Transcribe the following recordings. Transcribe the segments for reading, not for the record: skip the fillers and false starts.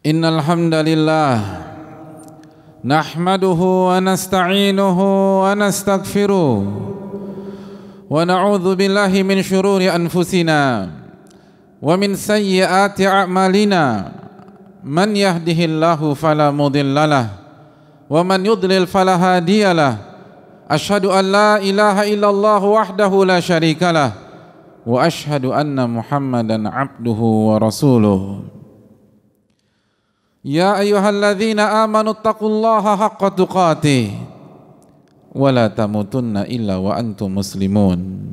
Innal hamdalillah nahmaduhu wa nasta'inuhu wa nastaghfiruh wa na'udzu billahi min shururi anfusina wa min sayyiati a'malina. Man yahdihillahu fala mudhillalah wa man yudlil fala hadiyalah. Asyhadu an la ilaha illallah wahdahu la syarikalah wa asyhadu anna Muhammadan abduhu wa rasuluh. Ya ayyuhalladzina amanu taqullaha haqqa tuqatih wa la tamutunna illa wa antum muslimun.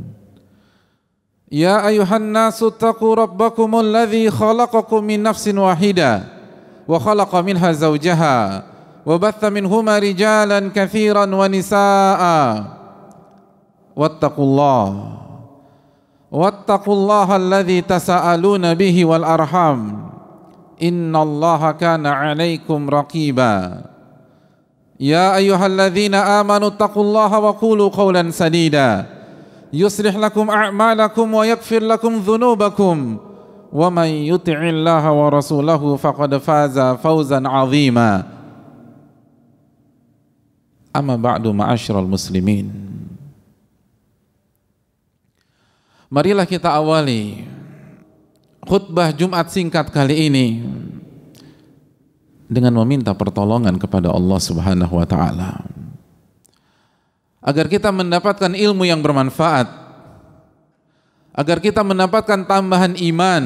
Ya ayyuhan nasu taqu rabbakumul ladzi khalaqakum min nafsin wahidah wa khalaqa minha zawjaha wa batha minhuma rijalan katsiran wa nisaa'a wattaqullaha alladzi tasaaluna bihi wal arham innallaha kana 'alaikum raqiba. Ya ayyuhalladzina amanu taqullaha wa qulu qawlan sadida yuslih lakum a'malakum wa yaghfir lakum dhunubakum wa man yuti'illaha wa rasulahu faqad faza fawzan 'azima. Amma ba'du, ma'asyiral muslimin. Marilah kita awali khutbah Jumat singkat kali ini dengan meminta pertolongan kepada Allah Subhanahu wa taala agar kita mendapatkan ilmu yang bermanfaat, agar kita mendapatkan tambahan iman,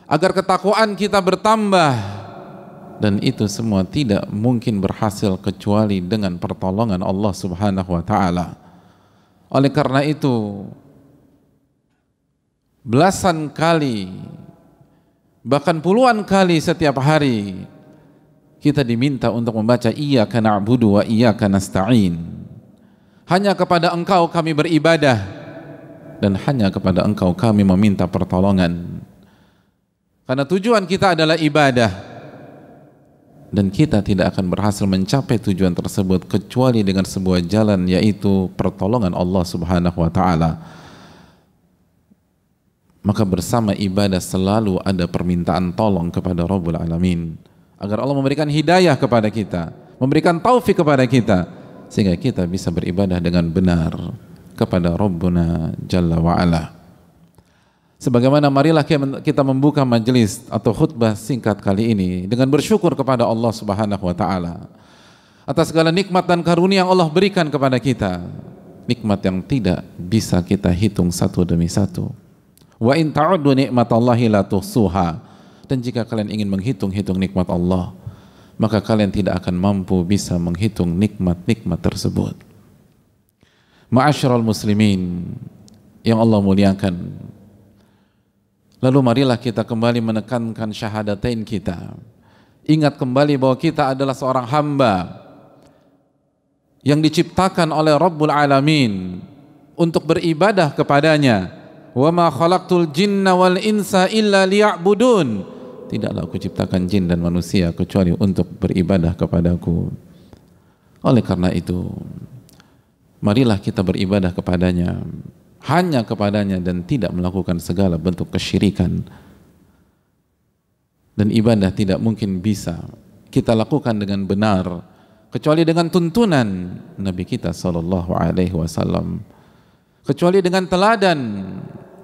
agar ketakwaan kita bertambah, dan itu semua tidak mungkin berhasil kecuali dengan pertolongan Allah Subhanahu wa taala. Oleh karena itu, belasan kali, bahkan puluhan kali setiap hari kita diminta untuk membaca iyyaka na'budu wa iyyaka nasta'in. Hanya kepada Engkau kami beribadah dan hanya kepada Engkau kami meminta pertolongan. Karena tujuan kita adalah ibadah dan kita tidak akan berhasil mencapai tujuan tersebut kecuali dengan sebuah jalan, yaitu pertolongan Allah Subhanahu wa taala. Maka bersama ibadah selalu ada permintaan tolong kepada Rabbul Alamin agar Allah memberikan hidayah kepada kita, memberikan taufik kepada kita, sehingga kita bisa beribadah dengan benar kepada Rabbuna Jalla wa'ala. Sebagaimana marilah kita membuka majelis atau khutbah singkat kali ini dengan bersyukur kepada Allah Subhanahu wa ta'ala atas segala nikmat dan karunia yang Allah berikan kepada kita, nikmat yang tidak bisa kita hitung satu demi satu. Wa in ta'uddu ni'matallahi la tuhsuha. Dan jika kalian ingin menghitung-hitung nikmat Allah, maka kalian tidak akan mampu bisa menghitung nikmat-nikmat tersebut. Ma'asyiral muslimin yang Allah muliakan, lalu marilah kita kembali menekankan syahadatain kita. Ingat kembali bahwa kita adalah seorang hamba yang diciptakan oleh Rabbul Alamin untuk beribadah kepadanya. Wa ma khalaqtul jinna wal insa illa liya'budun. Tidaklah aku ciptakan jin dan manusia kecuali untuk beribadah kepadaku. Oleh karena itu, marilah kita beribadah kepadanya, hanya kepadanya, dan tidak melakukan segala bentuk kesyirikan. Dan ibadah tidak mungkin bisa kita lakukan dengan benar kecuali dengan tuntunan Nabi kita sallallahu alaihi wasallam, kecuali dengan teladan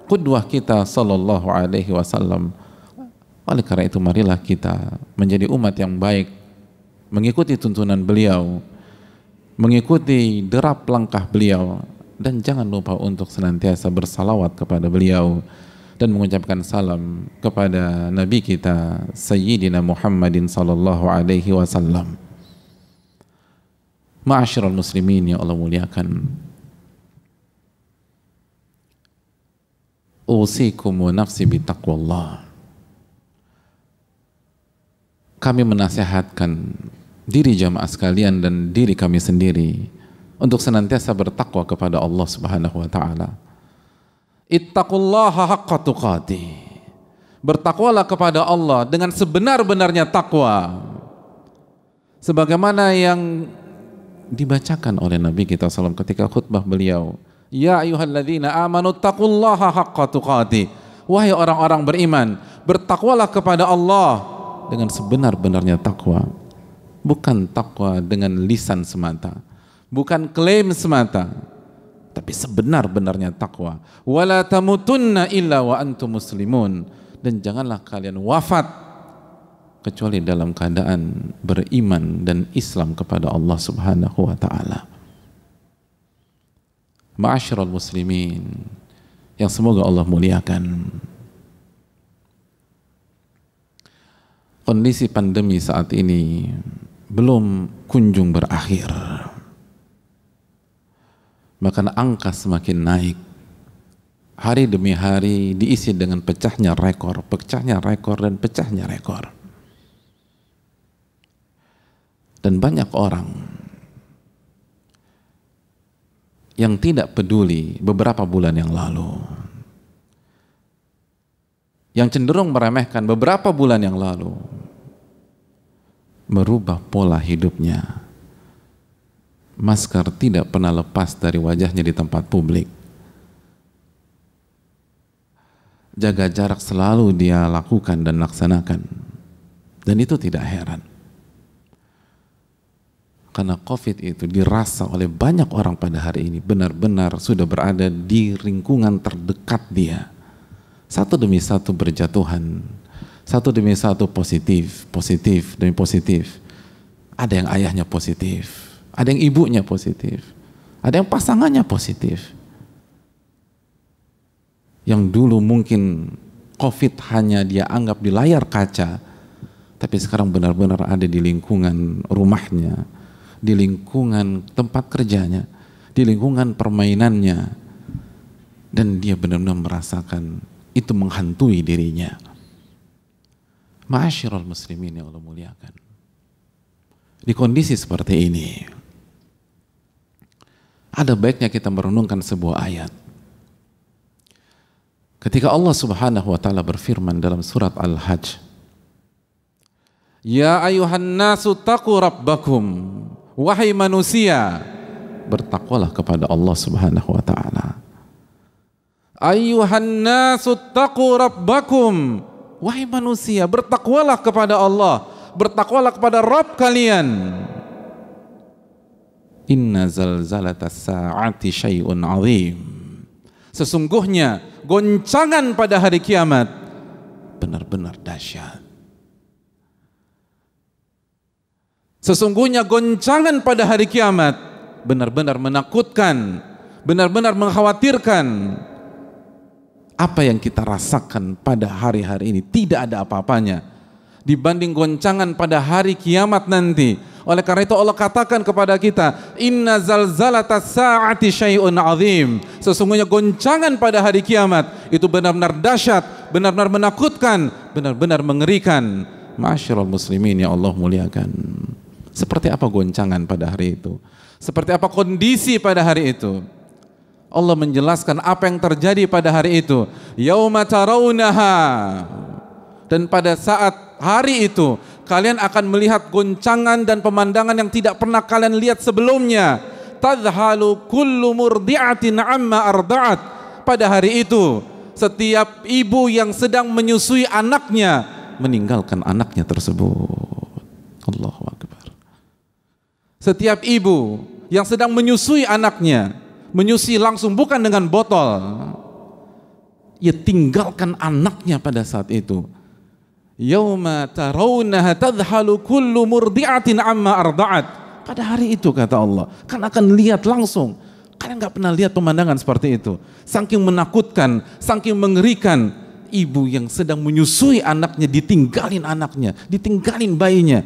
qudwah kita sallallahu alaihi wasallam. Oleh karena itu, marilah kita menjadi umat yang baik, mengikuti tuntunan beliau, mengikuti derap langkah beliau, dan jangan lupa untuk senantiasa bersalawat kepada beliau dan mengucapkan salam kepada Nabi kita Sayyidina Muhammadin sallallahu alaihi wasallam. Ma'asyiral muslimin yang Allah muliakan, usikum wa nafsi bitaqwallah. Kami menasihatkan diri jamaah sekalian dan diri kami sendiri untuk senantiasa bertakwa kepada Allah Subhanahu wa taala. Ittaqullaha haqqa tuqatih. Bertakwalah kepada Allah dengan sebenar-benarnya takwa. Sebagaimana yang dibacakan oleh Nabi kita SAW ketika khutbah beliau, Ya ayyuhalladzina amanu taqullaha haqqa tuqatih. Wahai orang-orang beriman, bertakwalah kepada Allah dengan sebenar-benarnya takwa. Bukan takwa dengan lisan semata, bukan klaim semata, tapi sebenar-benarnya takwa. Wala tamutunna illa wa antum muslimun, dan janganlah kalian wafat kecuali dalam keadaan beriman dan Islam kepada Allah Subhanahu wa taala. Ma'asyiral muslimin yang semoga Allah muliakan. Kondisi pandemi saat ini belum kunjung berakhir. Bahkan angka semakin naik. Hari demi hari diisi dengan pecahnya rekor, dan pecahnya rekor. Dan banyak orang yang tidak peduli beberapa bulan yang lalu, yang cenderung meremehkan beberapa bulan yang lalu, merubah pola hidupnya. Masker tidak pernah lepas dari wajahnya di tempat publik. Jaga jarak selalu dia lakukan dan laksanakan. Dan itu tidak heran. Karena COVID itu dirasa oleh banyak orang pada hari ini benar-benar sudah berada di lingkungan terdekat dia. Satu demi satu berjatuhan, satu demi satu positif demi positif. Ada yang ayahnya positif, ada yang ibunya positif, ada yang pasangannya positif. Yang dulu mungkin COVID hanya dia anggap di layar kaca, tapi sekarang benar-benar ada di lingkungan rumahnya, di lingkungan tempat kerjanya, di lingkungan permainannya, dan dia benar-benar merasakan itu menghantui dirinya. Ma'asyiral muslimin yang Allah muliakan, di kondisi seperti ini ada baiknya kita merenungkan sebuah ayat. Ketika Allah Subhanahu wa taala berfirman dalam surat Al-Hajj, ya ayuhan nasu taqu rabbakum, wahai manusia, bertakwalah kepada Allah Subhanahu wa taala. Ayuhan nasu taqu rabbakum, wahai manusia, bertakwalah kepada Allah, bertakwalah kepada Rabb kalian. Inna zalzalatas sa'ati syai'un 'azim. Sesungguhnya goncangan pada hari kiamat benar-benar dahsyat. Sesungguhnya goncangan pada hari kiamat benar-benar menakutkan, benar-benar mengkhawatirkan. Apa yang kita rasakan pada hari-hari ini tidak ada apa-apanya dibanding goncangan pada hari kiamat nanti. Oleh karena itu Allah katakan kepada kita, inna zalzalatas sa'ati syai'un 'azim. Sesungguhnya goncangan pada hari kiamat itu benar-benar dahsyat, benar-benar menakutkan, benar-benar mengerikan. Ma'asyiral muslimin yang Allah muliakan. Seperti apa goncangan pada hari itu? Seperti apa kondisi pada hari itu? Allah menjelaskan apa yang terjadi pada hari itu. Yauma tarawunaha. Dan pada saat hari itu kalian akan melihat goncangan dan pemandangan yang tidak pernah kalian lihat sebelumnya. Tadhalu kullu murdi'atin amma arda'at. Pada hari itu setiap ibu yang sedang menyusui anaknya meninggalkan anaknya tersebut. Allahu Akbar. Setiap ibu yang sedang menyusui anaknya, menyusui langsung bukan dengan botol, ia tinggalkan anaknya pada saat itu. Yauma tarawunaha tadhalu kullu murdi'atin amma arda'at. Pada hari itu kata Allah, kan akan lihat langsung. Kalian gak pernah lihat pemandangan seperti itu. Saking menakutkan, saking mengerikan. Ibu yang sedang menyusui anaknya ditinggalin bayinya.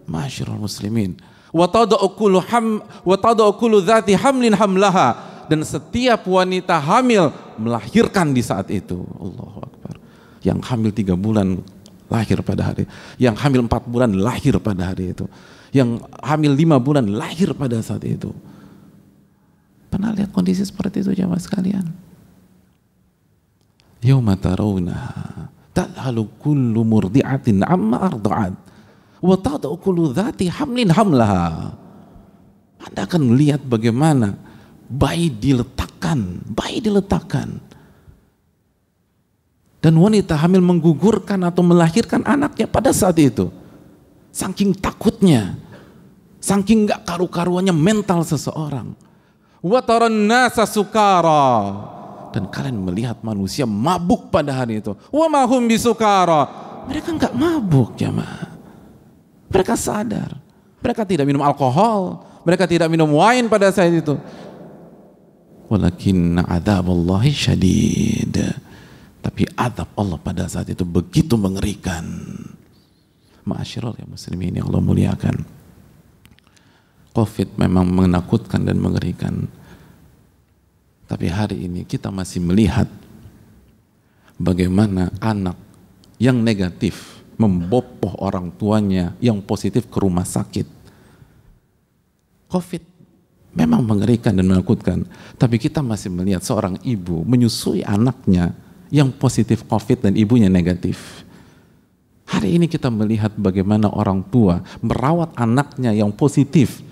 Ma'asyiral muslimin. Wa tada'u kullu dzati hamlin hamlaha. Dan setiap wanita hamil melahirkan di saat itu. Allahu Akbar. Yang hamil 3 bulan lahir pada hari, yang hamil 4 bulan lahir pada hari itu, yang hamil 5 bulan lahir pada saat itu. Pernah lihat kondisi seperti itu jamaah sekalian? Yauma tarawunaha tadhalu kullu murdi'atin amma arda'at wa tad'u kullu dzati hamlin hamlaha. Anda akan melihat bagaimana bayi diletakkan, dan Dan wanita hamil menggugurkan atau melahirkan anaknya pada saat itu. Saking takutnya, saking gak karu-karuannya mental seseorang. Wa taran nasa sukara, dan kalian melihat manusia mabuk pada hari itu. Wa ma hum bisukara, mereka gak mabuk jamaah. Mereka sadar, mereka tidak minum alkohol, mereka tidak minum wine pada saat itu. Walakinna adzaballahi syadid, tapi azab Allah pada saat itu begitu mengerikan. Ma'asyiral ya muslimin yang Allah muliakan, COVID memang menakutkan dan mengerikan. Tapi hari ini kita masih melihat bagaimana anak yang negatif membopoh orang tuanya yang positif ke rumah sakit. COVID memang mengerikan dan menakutkan, tapi kita masih melihat seorang ibu menyusui anaknya yang positif COVID dan ibunya negatif. Hari ini kita melihat bagaimana orang tua merawat anaknya yang positif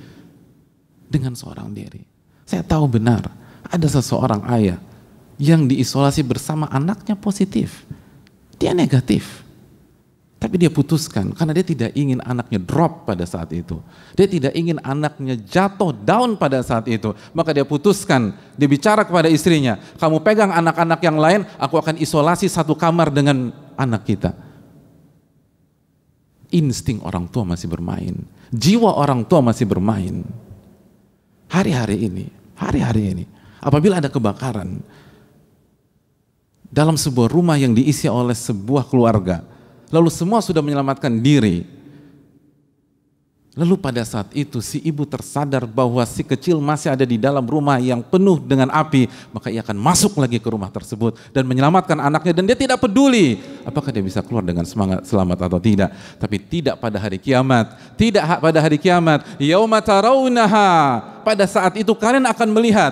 dengan seorang diri. Saya tahu benar ada seseorang ayah yang diisolasi bersama anaknya positif. Dia negatif. Tapi dia putuskan karena dia tidak ingin anaknya drop pada saat itu. Dia tidak ingin anaknya jatuh down pada saat itu. Maka dia putuskan, dia bicara kepada istrinya, kamu pegang anak-anak yang lain, aku akan isolasi satu kamar dengan anak kita. Insting orang tua masih bermain. Jiwa orang tua masih bermain. Hari-hari ini, apabila ada kebakaran dalam sebuah rumah yang diisi oleh sebuah keluarga, lalu semua sudah menyelamatkan diri, lalu pada saat itu si ibu tersadar bahwa si kecil masih ada di dalam rumah yang penuh dengan api, maka ia akan masuk lagi ke rumah tersebut dan menyelamatkan anaknya, dan dia tidak peduli apakah dia bisa keluar dengan selamat atau tidak. Tapi tidak pada hari kiamat, tidak pada hari kiamat. Yauma tarawunaha, pada saat itu kalian akan melihat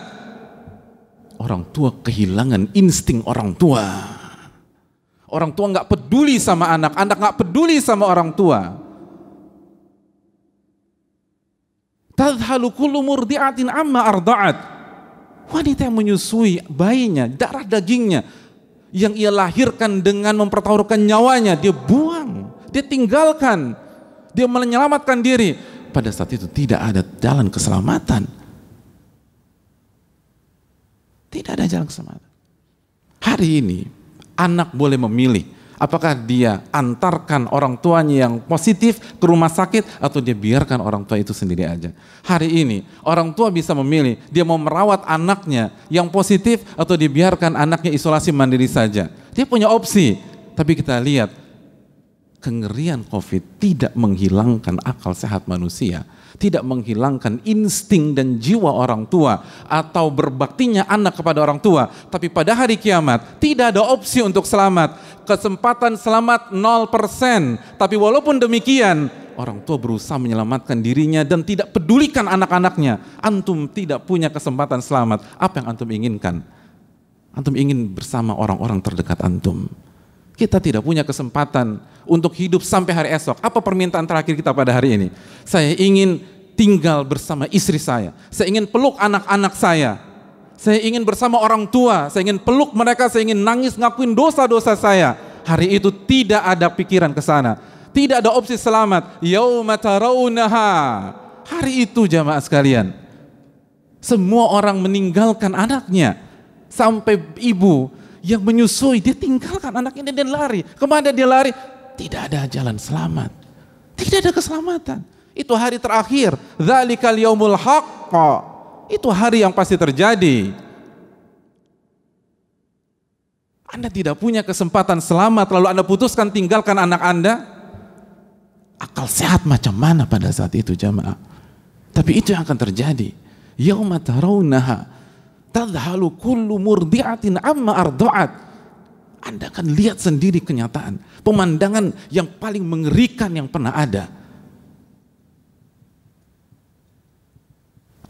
orang tua kehilangan insting orang tua. Orang tua nggak peduli sama anak, anak nggak peduli sama orang tua. Tadhalu kullu murdi'atin amma arda'at. Wanita yang menyusui bayinya, darah dagingnya, yang ia lahirkan dengan mempertaruhkan nyawanya, dia buang, dia tinggalkan, dia menyelamatkan diri. Pada saat itu tidak ada jalan keselamatan. Tidak ada jalan keselamatan. Hari ini anak boleh memilih apakah dia antarkan orang tuanya yang positif ke rumah sakit atau dia biarkan orang tua itu sendiri aja. Hari ini orang tua bisa memilih dia mau merawat anaknya yang positif atau dibiarkan anaknya isolasi mandiri saja. Dia punya opsi. Tapi kita lihat kengerian COVID tidak menghilangkan akal sehat manusia, tidak menghilangkan insting dan jiwa orang tua atau berbaktinya anak kepada orang tua. Tapi pada hari kiamat tidak ada opsi untuk selamat. Kesempatan selamat 0%. Tapi walaupun demikian, orang tua berusaha menyelamatkan dirinya dan tidak pedulikan anak-anaknya. Antum tidak punya kesempatan selamat. Apa yang antum inginkan? Antum ingin bersama orang-orang terdekat antum. Kita tidak punya kesempatan untuk hidup sampai hari esok. Apa permintaan terakhir kita pada hari ini? Saya ingin tinggal bersama istri saya. Saya ingin peluk anak-anak saya. Saya ingin bersama orang tua. Saya ingin peluk mereka. Saya ingin nangis ngakuin dosa-dosa saya. Hari itu tidak ada pikiran ke sana. Tidak ada opsi selamat. Yauma tarawunaha. Hari itu jamaah sekalian, semua orang meninggalkan anaknya. Sampai ibu yang menyusui, dia tinggalkan anaknya dan lari. Kemana dia lari? Tidak ada jalan selamat. Tidak ada keselamatan. Itu hari terakhir. Dzalikal yaumul haqq. Itu hari yang pasti terjadi. Anda tidak punya kesempatan selamat, lalu Anda putuskan tinggalkan anak Anda. Akal sehat macam mana pada saat itu jamaah? Tapi itu yang akan terjadi. Yauma tarawunaha tadhalu kullu murdi'atin amma arda'at. Anda akan lihat sendiri kenyataan, pemandangan yang paling mengerikan yang pernah ada.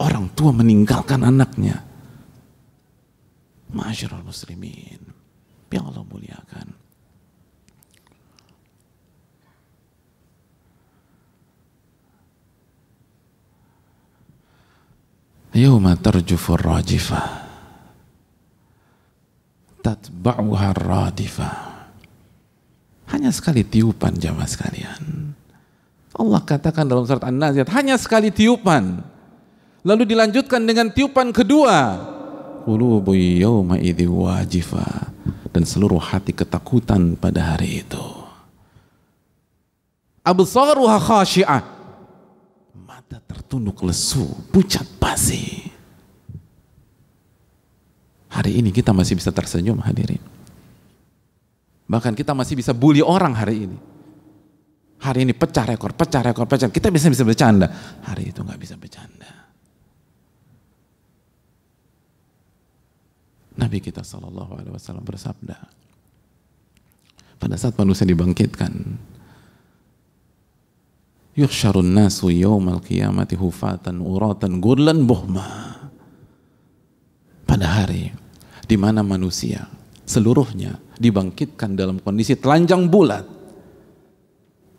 Orang tua meninggalkan anaknya. Ma'asyiral muslimin yang Allah muliakan. Yauma tarjufur rajifah tatba'uha radifah. hanya sekali tiupan jamaah sekalian. Allah katakan dalam surat An-Nazi'at, hanya sekali tiupan. Lalu dilanjutkan dengan tiupan kedua. Qulubu yawma idzi wajifa, dan seluruh hati ketakutan pada hari itu. Absaruha khashi'ah, mata tertunduk lesu, pucat pasi. Hari ini kita masih bisa tersenyum hadirin. Bahkan kita masih bisa bully orang hari ini. Hari ini pecah rekor. Kita bisa bercanda. Hari itu nggak bisa bercanda. Nabi kita SAW bersabda, pada saat manusia dibangkitkan, yuhsyarun nasu yawmal qiyamati hufatan uratan gurlan buhma. Pada hari di mana manusia seluruhnya dibangkitkan dalam kondisi telanjang bulat,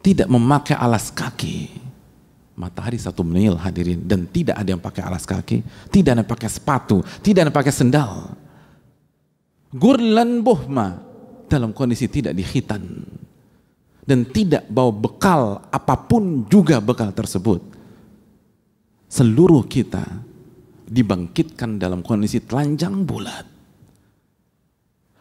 tidak memakai alas kaki. Matahari 1 mil hadirin, dan tidak ada yang pakai alas kaki, tidak ada yang pakai sepatu, tidak ada yang pakai sendal. Gurlan buhma, dalam kondisi tidak dikhitan dan tidak bawa bekal apapun juga bekal tersebut. Seluruh kita dibangkitkan dalam kondisi telanjang bulat.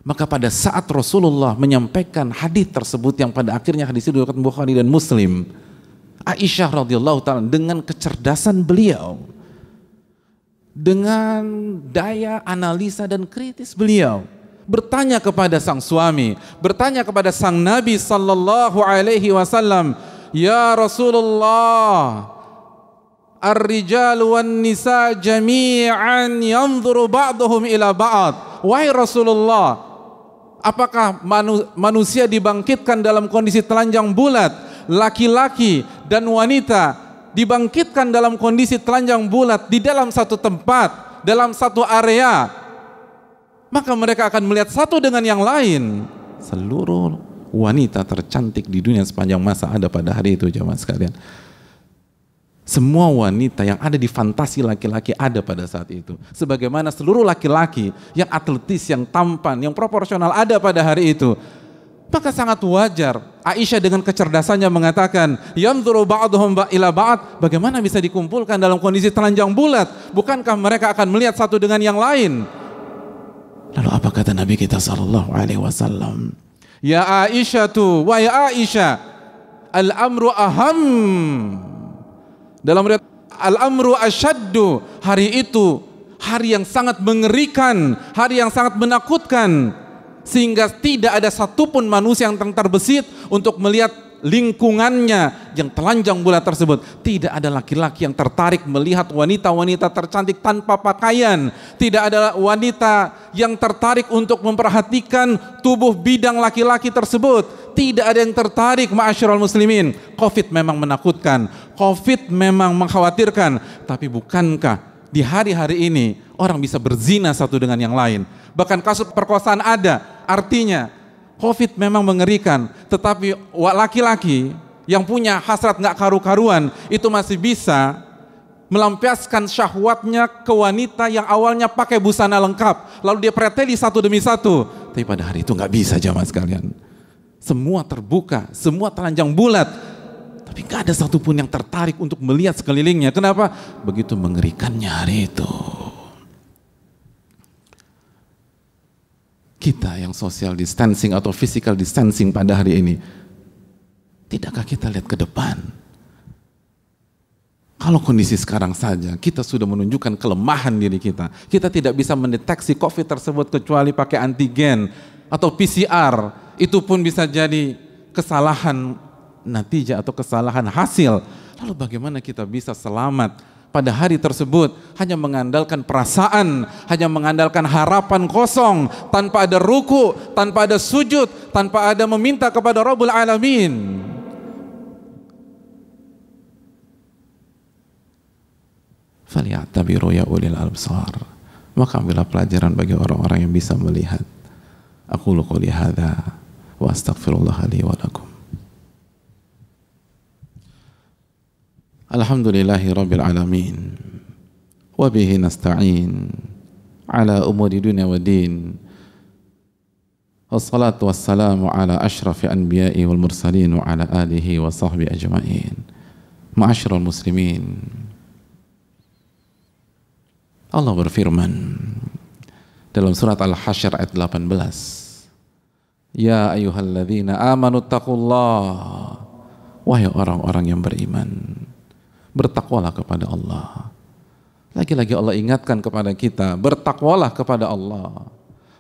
Maka pada saat Rasulullah menyampaikan hadis tersebut, yang pada akhirnya hadis itu diriwayatkan Bukhari dan Muslim, Aisyah radhiyallahu taala dengan kecerdasan beliau, dengan daya analisa dan kritis beliau, bertanya kepada sang suami, bertanya kepada sang Nabi sallallahu alaihi wasallam, "Ya Rasulullah, ar-rijalu wan nisa jami'an yanzuru ba'dhum ila ba'd." Wahai Rasulullah, apakah manusia dibangkitkan dalam kondisi telanjang bulat? Laki-laki dan wanita dibangkitkan dalam kondisi telanjang bulat di dalam satu tempat, dalam satu area. Maka mereka akan melihat satu dengan yang lain. Seluruh wanita tercantik di dunia sepanjang masa ada pada hari itu jamaah sekalian. Semua wanita yang ada di fantasi laki-laki ada pada saat itu. Sebagaimana seluruh laki-laki yang atletis, yang tampan, yang proporsional ada pada hari itu. Maka sangat wajar Aisyah dengan kecerdasannya mengatakan, yanzuru ba'dhum ila ba'd, bagaimana bisa dikumpulkan dalam kondisi telanjang bulat? Bukankah mereka akan melihat satu dengan yang lain? Lalu apa kata Nabi kita sallallahu alaihi wasallam? Ya Aisyah tu, wa ya Aisyah, al-amru aham. Dalam riwayat al-amru asyaddu, hari itu hari yang sangat mengerikan, hari yang sangat menakutkan, sehingga tidak ada satupun manusia yang terbesit untuk melihat lingkungannya yang telanjang bulat tersebut. Tidak ada laki-laki yang tertarik melihat wanita-wanita tercantik tanpa pakaian. Tidak ada wanita yang tertarik untuk memperhatikan tubuh bidang laki-laki tersebut. Tidak ada yang tertarik, ma'asyiral muslimin. Covid memang menakutkan, Covid memang mengkhawatirkan, tapi bukankah di hari-hari ini orang bisa berzina satu dengan yang lain? Bahkan kasus perkosaan ada. Artinya Covid memang mengerikan, tetapi laki-laki yang punya hasrat nggak karu-karuan itu masih bisa melampiaskan syahwatnya ke wanita yang awalnya pakai busana lengkap, lalu dia preteli satu demi satu. Tapi pada hari itu nggak bisa jamaah sekalian. Semua terbuka, semua telanjang bulat, tapi nggak ada satupun yang tertarik untuk melihat sekelilingnya. Kenapa? Begitu mengerikannya hari itu. Kita yang social distancing atau physical distancing pada hari ini, tidakkah kita lihat ke depan? Kalau kondisi sekarang saja kita sudah menunjukkan kelemahan diri kita, kita tidak bisa mendeteksi COVID tersebut kecuali pakai antigen atau PCR, itu pun bisa jadi kesalahan natijah atau kesalahan hasil. Lalu bagaimana kita bisa selamat pada hari tersebut hanya mengandalkan perasaan, hanya mengandalkan harapan kosong, tanpa ada ruku, tanpa ada sujud, tanpa ada meminta kepada Rabbul Alamin. Falya'tabiru ya ulil albsar. Maka ambillah pelajaran bagi orang-orang yang bisa melihat. Aqulu qouli hadza wa astaghfirullah li wa lakum. Alhamdulillahi rabbil alamin, wa bihi nasta'in ala umuri dunya wa din. Wassalatu wassalamu ala ashrafi anbiya'i wal mursalin wa ala alihi wa sahbihi ajma'in. Ma'asyiral muslimin, Allah berfirman dalam surat Al-Hasyr ayat 18, Ya ayyuhalladzina amanu taqullah, wahai orang-orang yang beriman, bertakwalah kepada Allah. Lagi-lagi Allah ingatkan kepada kita, bertakwalah kepada Allah.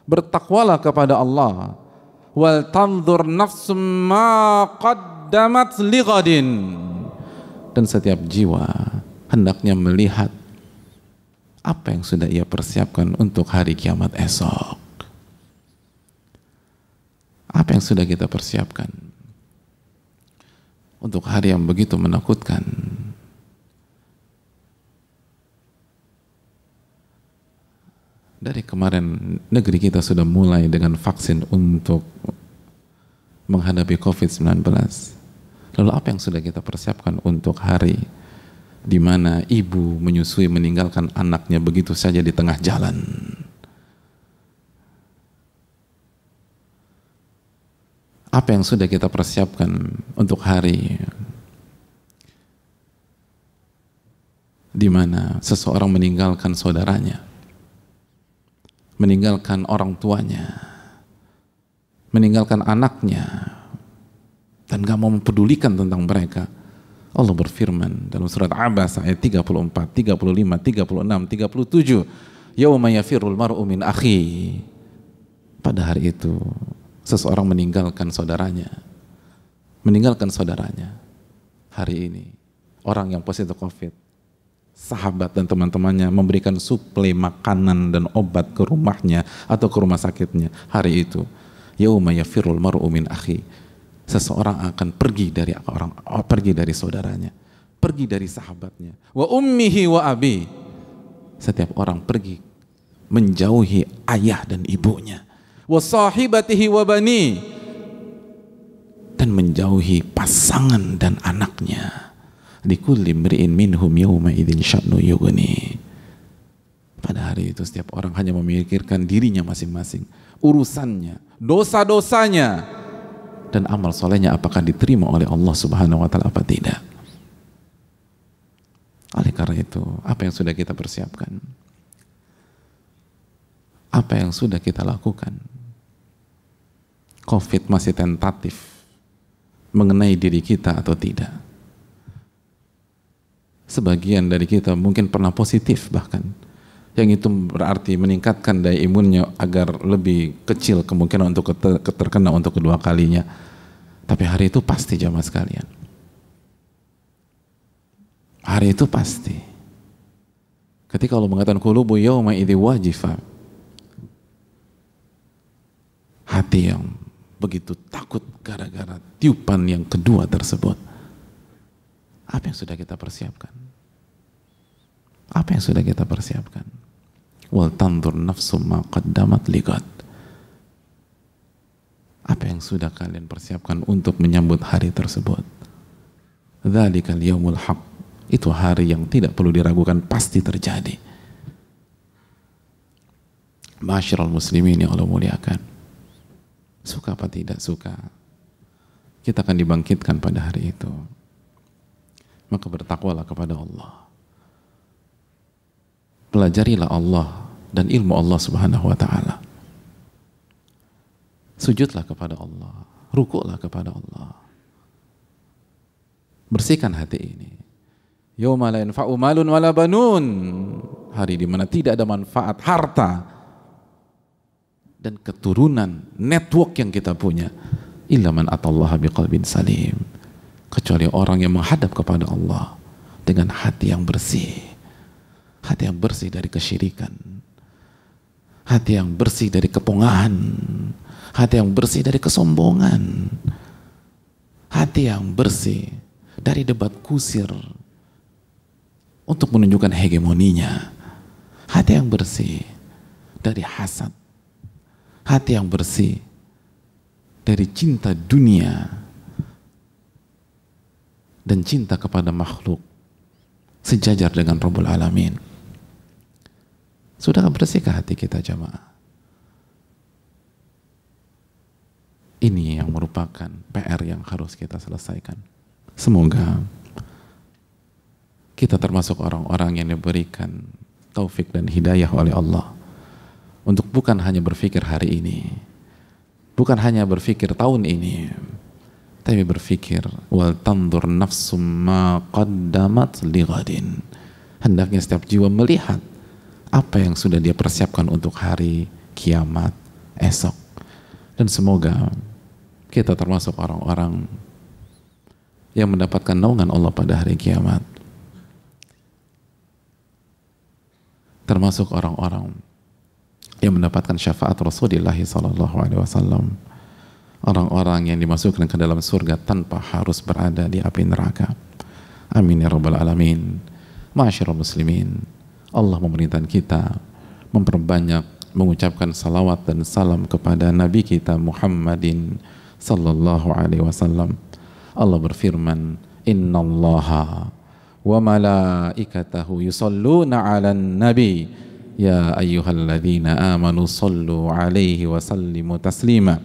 Bertakwalah kepada Allah. Wal tanzur nafsum ma qaddamat lighadin. Dan setiap jiwa hendaknya melihat apa yang sudah ia persiapkan untuk hari kiamat esok. Apa yang sudah kita persiapkan untuk hari yang begitu menakutkan. Dari kemarin negeri kita sudah mulai dengan vaksin untuk menghadapi COVID-19. Lalu apa yang sudah kita persiapkan untuk hari di mana ibu menyusui meninggalkan anaknya begitu saja di tengah jalan? Apa yang sudah kita persiapkan untuk hari di mana seseorang meninggalkan saudaranya, meninggalkan orang tuanya, meninggalkan anaknya, dan gak mau mempedulikan tentang mereka. Allah berfirman dalam surat Abasa ayat 34, 35, 36, 37, Yauma yafirul mar'u min akhi. Pada hari itu seseorang meninggalkan saudaranya. Meninggalkan saudaranya. Hari ini orang yang positif COVID, sahabat dan teman-temannya memberikan suplai makanan dan obat ke rumahnya atau ke rumah sakitnya. Hari itu, yauma yafirul mar'u min akhi, seseorang akan pergi dari saudaranya, pergi dari sahabatnya. Wa ummihi wa abi, setiap orang pergi menjauhi ayah dan ibunya. Wa sahibatihi wa bani, dan menjauhi pasangan dan anaknya. Likulli mri'in minhum yawma idzin sya'nu yughni. Pada hari itu setiap orang hanya memikirkan dirinya masing-masing, urusannya, dosa-dosanya, dan amal solehnya apakah diterima oleh Allah Subhanahu wa taala apa tidak. Oleh karena itu, apa yang sudah kita persiapkan? Apa yang sudah kita lakukan? COVID masih tentatif mengenai diri kita atau tidak? Sebagian dari kita mungkin pernah positif bahkan, yang itu berarti meningkatkan daya imunnya agar lebih kecil kemungkinan untuk terkena untuk kedua kalinya. Tapi hari itu pasti jamaah sekalian, hari itu pasti. Ketika Allah mengatakan qulubu yawma idzi wajifa, hati yang begitu takut gara-gara tiupan yang kedua tersebut. Apa yang sudah kita persiapkan? Apa yang sudah kita persiapkan? Wal tanzur nafsum ma qaddamat lighad. Apa yang sudah kalian persiapkan untuk menyambut hari tersebut? Dzalikal yaumul haq. Itu hari yang tidak perlu diragukan, pasti terjadi. Ma'asyiral muslimin yang Allah muliakan, suka apa tidak suka, kita akan dibangkitkan pada hari itu. Maka bertakwalah kepada Allah. Pelajarilah Allah dan ilmu Allah Subhanahu wa taala. Sujudlah kepada Allah, rukuklah kepada Allah. Bersihkan hati ini. Yauma la yanfa'u malun wala banun. Hari di mana tidak ada manfaat harta dan keturunan, network yang kita punya, illa man atallaha biqalbin salim, kecuali orang yang menghadap kepada Allah dengan hati yang bersih, hati yang bersih dari kesyirikan, hati yang bersih dari kepongahan, hati yang bersih dari kesombongan, hati yang bersih dari debat kusir untuk menunjukkan hegemoninya, hati yang bersih dari hasad, hati yang bersih dari cinta dunia dan cinta kepada makhluk sejajar dengan Rabbul Alamin. Sudahkah bersihkah hati kita jamaah? merupakan PR yang harus kita selesaikan. Semoga kita termasuk orang-orang yang diberikan taufik dan hidayah oleh Allah untuk bukan hanya berpikir hari ini, bukan hanya berpikir tahun ini, tapi berpikir wal tandur nafsum ma qaddamat lighadin. Hendaknya setiap jiwa melihat apa yang sudah dia persiapkan untuk hari kiamat esok. Dan semoga kita termasuk orang-orang yang mendapatkan naungan Allah pada hari kiamat, termasuk orang-orang yang mendapatkan syafaat Rasulullah SAW, orang-orang yang dimasukkan ke dalam surga tanpa harus berada di api neraka. Amin ya rabbal alamin. Ma'asyiral muslimin, Allah memerintahkan kita memperbanyak mengucapkan salawat dan salam kepada Nabi kita Muhammadin sallallahu alaihi wasallam. Allah berfirman, innallaha wa malaikatahu yusalluna 'alan nabi ya ayyuhalladzina amanu sallu alaihi wa sallimu taslima.